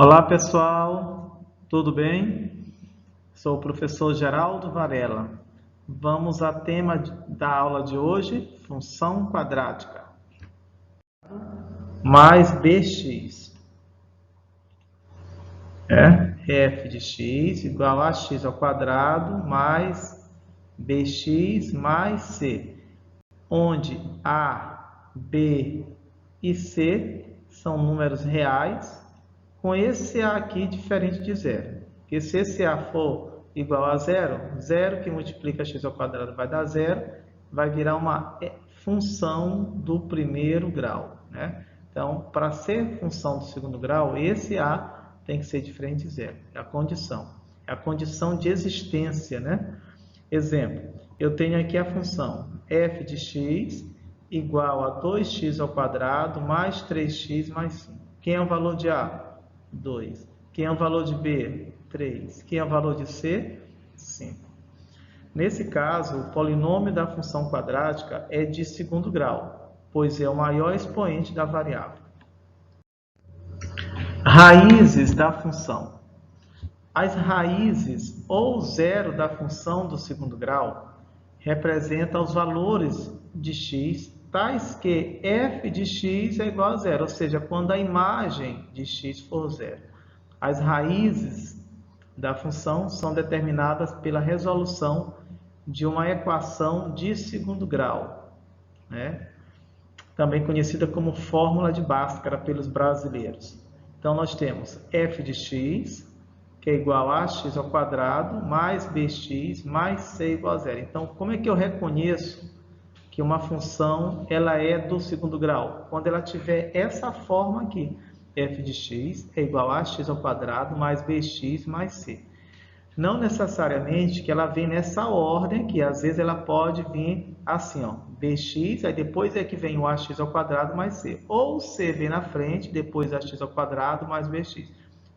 Olá pessoal, tudo bem? Sou o professor Geraldo Varela. Vamos ao tema da aula de hoje, função quadrática. Mais bx f de x igual a x ao quadrado mais bx mais c, onde a, b e c são números reais, com esse A aqui diferente de zero. Porque se esse A for igual a zero, zero que multiplica x ao quadrado vai dar zero, vai virar uma função do primeiro grau, né? Então, para ser função do segundo grau, esse A tem que ser diferente de zero. É a condição. É a condição de existência, né? Exemplo, eu tenho aqui a função f de x igual a 2x ao quadrado mais 3x mais 5. Quem é o valor de A? 2. Quem é o valor de B? 3. Quem é o valor de C? 5. Nesse caso, o polinômio da função quadrática é de segundo grau, pois é o maior expoente da variável. Raízes da função. As raízes ou zero da função do segundo grau representam os valores de x, tais que f de x é igual a zero, ou seja, quando a imagem de x for zero. As raízes da função são determinadas pela resolução de uma equação de segundo grau, né? Também conhecida como fórmula de Bhaskara pelos brasileiros. Então, nós temos f de x, que é igual a x ao quadrado, mais bx, mais c igual a zero. Então, como é que eu reconheço que uma função ela é do segundo grau? Quando ela tiver essa forma aqui, f de x é igual a x ao quadrado, mais bx, mais c. Não necessariamente que ela vem nessa ordem aqui, às vezes ela pode vir assim, ó, bx, aí depois é que vem o ax ao quadrado mais c. Ou c vem na frente, depois ax ao quadrado mais bx.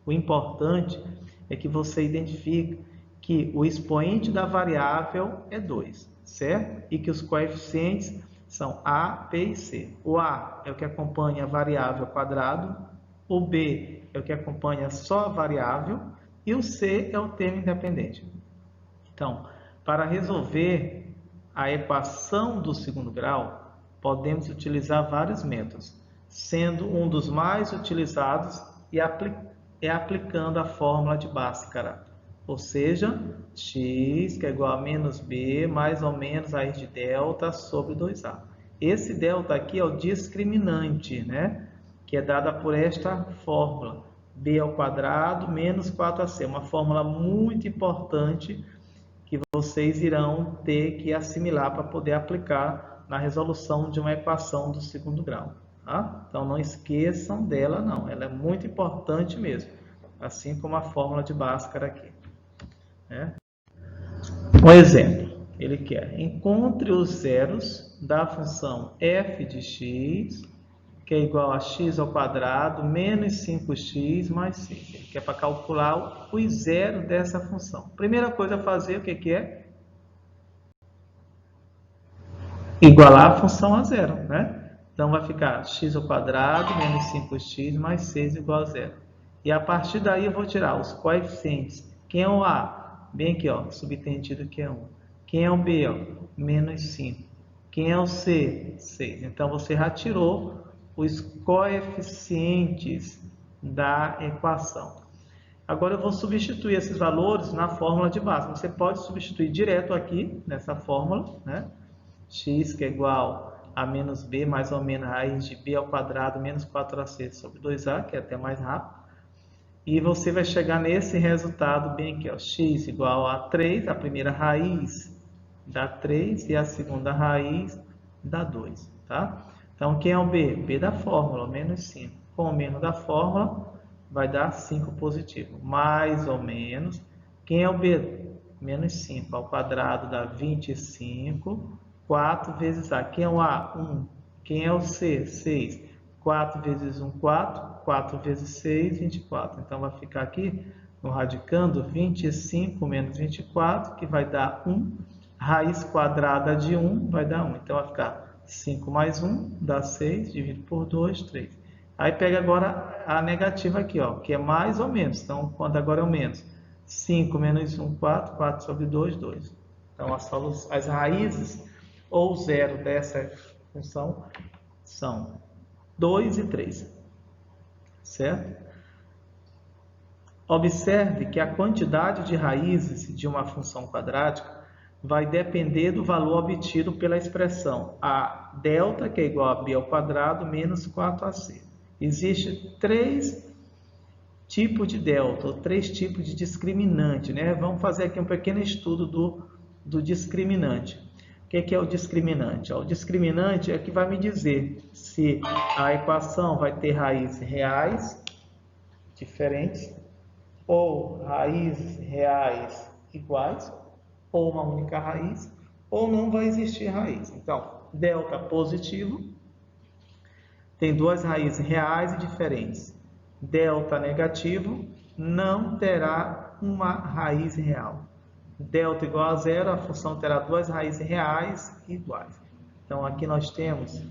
O importante é que você identifique que o expoente da variável é 2, certo? E que os coeficientes são a, b e c. O a é o que acompanha a variável quadrado, o b é o que acompanha só a variável, e o c é o termo independente. Então, para resolver a equação do segundo grau, podemos utilizar vários métodos, sendo um dos mais utilizados aplicando a fórmula de Bhaskara, ou seja, x que é igual a menos b mais ou menos raiz de delta sobre 2a. Esse delta aqui é o discriminante, né? Que é dada por esta fórmula, b ao quadrado menos 4ac, uma fórmula muito importante que vocês irão ter que assimilar para poder aplicar na resolução de uma equação do segundo grau. Tá? Então, não esqueçam dela, não. Ela é muito importante mesmo, assim como a fórmula de Bhaskara aqui. Né? Um exemplo, ele quer: encontre os zeros da função f de x, que é igual a x ao quadrado menos 5x mais 5. Ele quer para calcular os zeros dessa função. Primeira coisa a fazer, o que é? Igualar a função a zero, né? Então, vai ficar x ao quadrado menos 5x mais 6 igual a zero. E a partir daí eu vou tirar os coeficientes. Quem é o a? Bem aqui, ó, subtendido que é 1. Quem é o b? Ó, menos 5. Quem é o c? 6. Então, você já tirou os coeficientes da equação. Agora eu vou substituir esses valores na fórmula de Bhaskara. Você pode substituir direto aqui nessa fórmula, né? X que é igual a menos b mais ou menos raiz de b ao quadrado menos 4ac sobre 2a, que é até mais rápido. E você vai chegar nesse resultado bem aqui, ó, x igual a 3, a primeira raiz dá 3 e a segunda raiz dá 2, tá? Então, quem é o b? B da fórmula, menos 5. Com o menos da fórmula, vai dar 5 positivo. Mais ou menos. Quem é o b? Menos 5 ao quadrado dá 25. 4 vezes a. Quem é o a? 1. Quem é o c? 6. 4 vezes 1, 4. 4 vezes 6, 24. Então, vai ficar aqui, no radicando, 25 menos 24, que vai dar 1. Raiz quadrada de 1 vai dar 1. Então, vai ficar 5 mais 1 dá 6, dividido por 2, 3. Aí pega agora a negativa aqui, ó, que é mais ou menos. Então, quando agora é o menos? 5 menos 1, 4. 4 sobre 2, 2. Então, as raízes ou zero dessa função são 2 e 3. Certo? Observe que a quantidade de raízes de uma função quadrática vai depender do valor obtido pela expressão a delta, que é igual a b ao quadrado, menos 4ac. Existem 3 tipos de delta, ou 3 tipos de discriminante, né? Vamos fazer aqui um pequeno estudo do discriminante. O que é o discriminante? O discriminante é que vai me dizer se a equação vai ter raízes reais diferentes, ou raízes reais iguais, ou uma única raiz, ou não vai existir raiz. Então, delta positivo tem 2 raízes reais e diferentes. Delta negativo não terá uma raiz real. Delta igual a zero, a função terá 2 raízes reais iguais. Então, aqui nós temos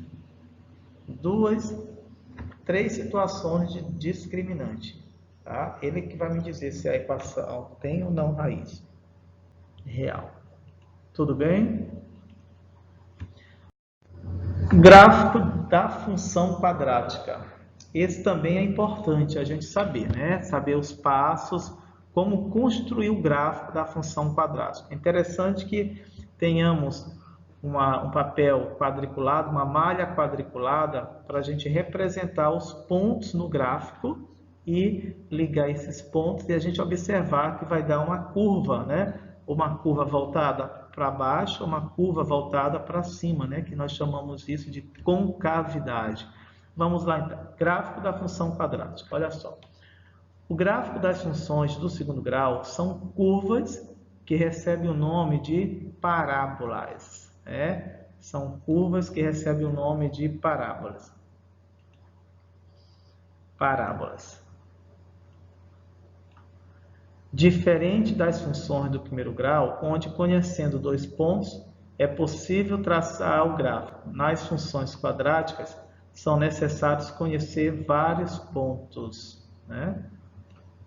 3 situações de discriminante. Tá? Ele que vai me dizer se a equação tem ou não raiz real. Tudo bem? Gráfico da função quadrática. Esse também é importante a gente saber, né? Saber os passos, como construir o gráfico da função quadrática. É interessante que tenhamos um papel quadriculado, uma malha quadriculada, para a gente representar os pontos no gráfico e ligar esses pontos e a gente observar que vai dar uma curva, né? Uma curva voltada para baixo, uma curva voltada para cima, né? Que nós chamamos isso de concavidade. Vamos lá então, gráfico da função quadrática. Olha só, o gráfico das funções do segundo grau são curvas que recebem o nome de parábolas, né? São curvas que recebem o nome de parábolas. Parábolas. Diferente das funções do primeiro grau, onde conhecendo 2 pontos é possível traçar o gráfico. Nas funções quadráticas são necessários conhecer vários pontos, né?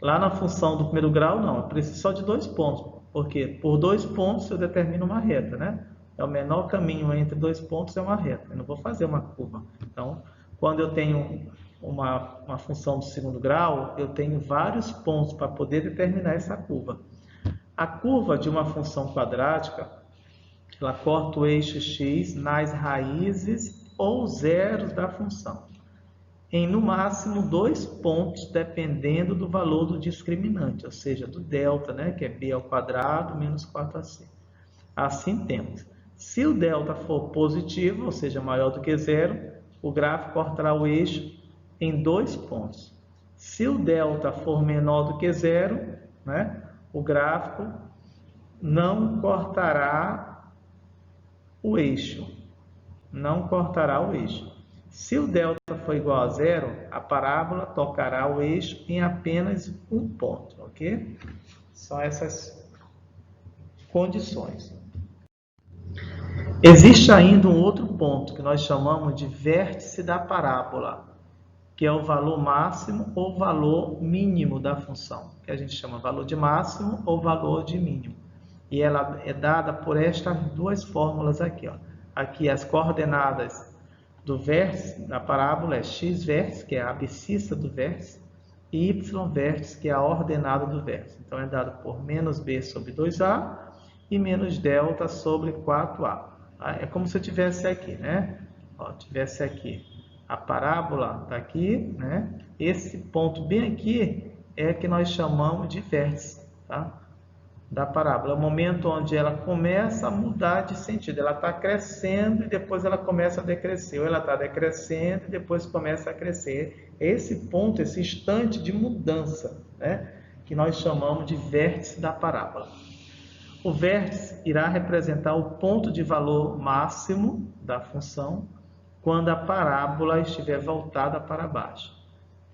Lá na função do primeiro grau não, eu preciso só de 2 pontos, porque por 2 pontos eu determino uma reta, né? É o menor caminho entre 2 pontos é uma reta, eu não vou fazer uma curva. Então, quando eu tenho uma função do segundo grau, eu tenho vários pontos para poder determinar essa curva. A curva de uma função quadrática, ela corta o eixo x nas raízes ou zeros da função, em no máximo 2 pontos, dependendo do valor do discriminante, ou seja, do delta, né, que é b ao quadrado menos 4ac. Assim temos, se o delta for positivo, ou seja, maior do que zero, o gráfico cortará o eixo em 2 pontos. Se o delta for menor do que zero, né, o gráfico não cortará o eixo. Não cortará o eixo. Se o delta for igual a zero, a parábola tocará o eixo em apenas um ponto, ok? São essas condições. Existe ainda um outro ponto que nós chamamos de vértice da parábola, que é o valor máximo ou valor mínimo da função, que a gente chama valor de máximo ou valor de mínimo. E ela é dada por estas 2 fórmulas aqui, ó. Aqui as coordenadas do vértice da parábola é x vértice, que é a abscissa do vértice, e y vértice, que é a ordenada do vértice. Então é dado por menos b sobre 2a e menos delta sobre 4a. É como se eu tivesse aqui, né? Ó, tivesse aqui a parábola está aqui, né? Esse ponto bem aqui é que nós chamamos de vértice, tá? Da parábola. É o momento onde ela começa a mudar de sentido. Ela está crescendo e depois ela começa a decrescer. Ou ela está decrescendo e depois começa a crescer. Esse ponto, esse instante de mudança, né? Que nós chamamos de vértice da parábola. O vértice irá representar o ponto de valor máximo da função quando a parábola estiver voltada para baixo,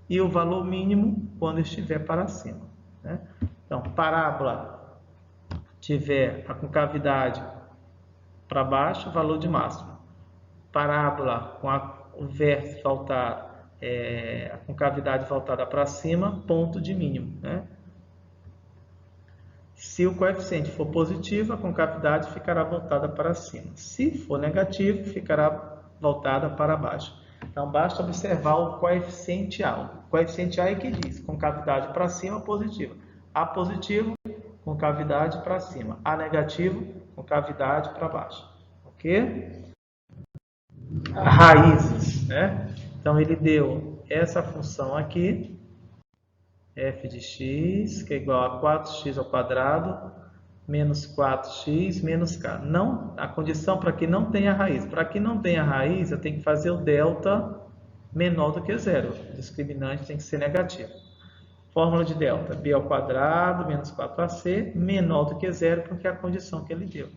e o valor mínimo quando estiver para cima, né? Então, parábola tiver a concavidade para baixo, valor de máximo. Parábola com o vértice voltado a concavidade voltada para cima, ponto de mínimo, né? Se o coeficiente for positivo, a concavidade ficará voltada para cima. Se for negativo, ficará voltada para baixo. Então, basta observar o coeficiente A. O coeficiente A é que diz concavidade para cima, positiva. A positivo, concavidade para cima. A negativo, concavidade para baixo. Ok? Raízes, né? Então, ele deu essa função aqui, f de x, que é igual a 4x ao quadrado, menos 4x, menos k. Não, a condição para que não tenha raiz. Para que não tenha raiz, eu tenho que fazer o delta menor do que zero. O discriminante tem que ser negativo. Fórmula de delta, b ao quadrado, menos 4ac, menor do que zero, porque é a condição que ele deu.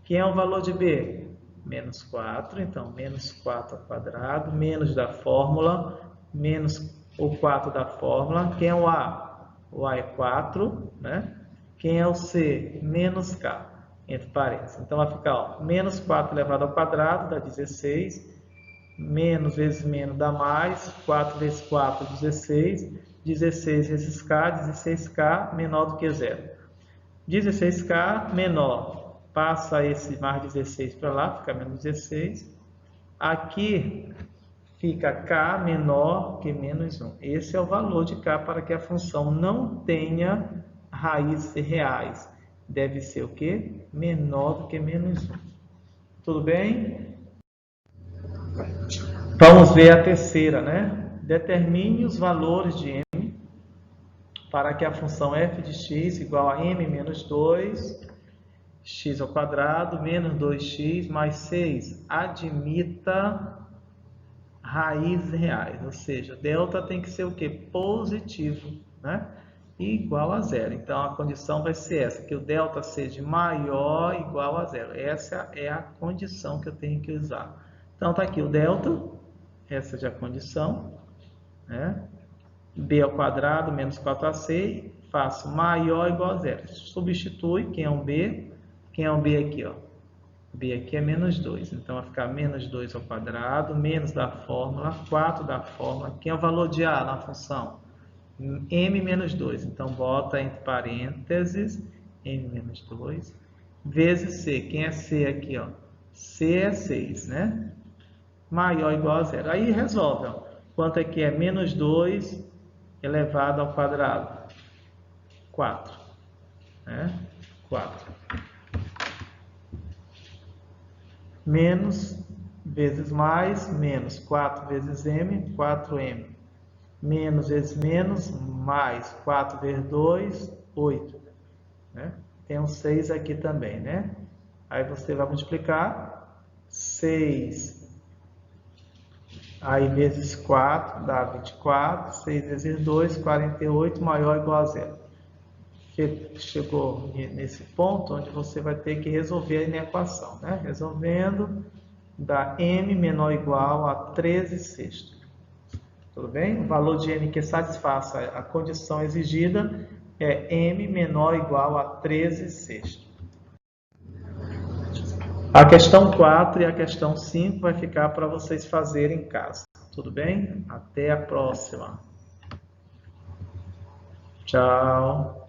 Quem é o valor de b? Menos 4, então, menos 4 ao quadrado, menos da fórmula, menos o 4 da fórmula. Quem é o A? O A é 4, né? Quem é o C? Menos K, entre parênteses. Então, vai ficar, ó, menos 4 elevado ao quadrado dá 16, menos vezes menos dá mais, 4 vezes 4, 16, 16 vezes K, 16K menor do que zero. 16K menor, passa esse mais 16 para lá, fica menos 16. Aqui fica K menor que menos 1. Esse é o valor de K para que a função não tenha raízes reais. Deve ser o quê? Menor do que menos 1. Tudo bem? Vamos ver a terceira, né? Determine os valores de m para que a função f de x igual a m menos 2, x ao quadrado, menos 2x mais 6 admita raízes reais, ou seja, delta tem que ser o que? Positivo, né? E igual a zero. Então, a condição vai ser essa, que o delta seja maior ou igual a zero. Essa é a condição que eu tenho que usar. Então, está aqui o delta, essa já é a condição, né? B ao quadrado menos 4ac, faço maior ou igual a zero. Substitui, quem é um B? Quem é um B aqui, ó? B aqui é menos 2, então vai ficar menos 2 ao quadrado, menos da fórmula, 4 da fórmula. Quem é o valor de A na função? M menos 2, então bota entre parênteses, M menos 2, vezes C. Quem é C aqui, ó? C é 6, né? Maior ou igual a zero. Aí resolve, ó. Quanto é que é menos 2 elevado ao quadrado? 4, né? 4. Menos vezes mais, menos 4 vezes m, 4m. Menos vezes menos, mais 4 vezes 2, 8. Né? Tem um 6 aqui também, né? Aí você vai multiplicar 6, aí vezes 4 dá 24, 6 vezes 2, 48, maior ou igual a zero. Chegou nesse ponto onde você vai ter que resolver a equação, né? Resolvendo, dá m menor ou igual a 13 sextos. Tudo bem? O valor de m que satisfaça a condição exigida é m menor ou igual a 13 sextos. A questão 4 e a questão 5 vai ficar para vocês fazerem em casa. Tudo bem? Até a próxima. Tchau.